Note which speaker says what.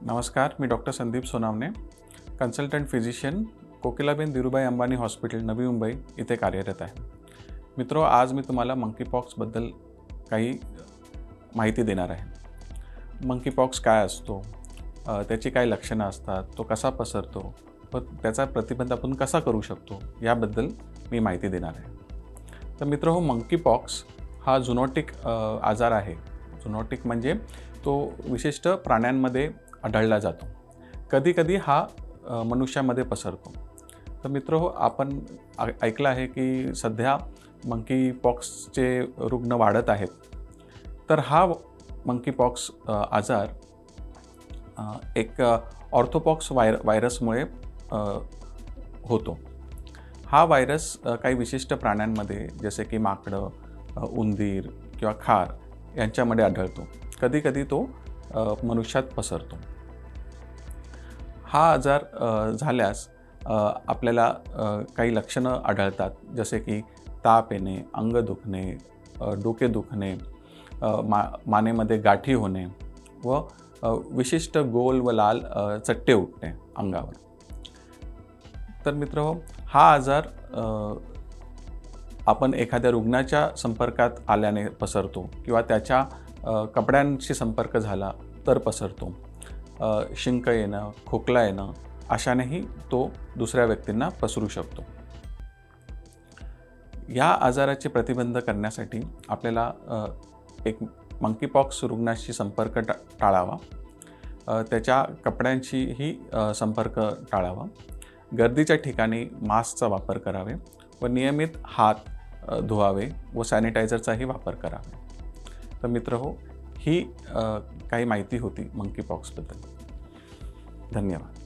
Speaker 1: नमस्कार, मी doctor Sandeep Sonawane, consultant physician, Kokilaben Dhirubhai Ambani hospital, Navi Mumbai इथे कार्यरत आहे. मित्रो, आज मी तुम्हाला मंकीपॉक्सबद्दल काही माहिती देणार आहे. मंकीपॉक्स काय असतो, त्याची काय लक्षणं असतात, तो कसा पसरतो व त्याचा प्रतिबंध आपण कसा करू शकतो याबद्दल मी माहिती देणार आहे. तर मित्रो, मंकीपॉक्स हा झुनोटिक आजार आहे. झुनोटिक म्हणजे तो विशिष्ट प्राण्यांमध्ये आढळला जातो. कधीकधी हा मनुष्यामध्ये पसरतो. तर मित्रो, आपण ऐकलं आहे की सध्या मंकीपॉक्सचे रुग्ण वाढत आहेत. तर हा मंकीपॉक्स आजार एक ऑर्थोपॉक्स व्हायरसमुळे होतो. हा व्हायरस काही विशिष्ट प्राण्यांमध्ये जसे की माकडं, उंदीर किंवा खार यांच्यामध्ये आढळतो. कधीकधी तो मनुष्यात पसरतो. हा आजार झाल्यास आपल्याला काही लक्षणं आढळतात, जसे की ताप येणे, अंग दुखणे, डोके दुखणे, मानेमध्ये गाठी होणे व विशिष्ट गोल व लाल चट्टे उठणे अंगावर. तर मित्र, हा आजार आपण एखाद्या रुग्णाच्या संपर्कात आल्याने पसरतो किंवा त्याच्या कपड्यांशी संपर्क झाला तर पसरतो. शिंक येणं, खोकला येणं अशानेही तो दुसऱ्या व्यक्तींना पसरू शकतो. या आजाराचे प्रतिबंध करण्यासाठी आपल्याला एक मंकीपॉक्स रुग्णाशी संपर्क टाळावा. त्याच्या कपड्यांशीही संपर्क टाळावा. गर्दीच्या ठिकाणी मास्कचा वापर करावे व नियमित हात धुवावे व सॅनिटायझरचाही वापर करावे. तर मित्रहो, ही काही माहिती होती मंकीपॉक्सबद्दल. धन्यवाद.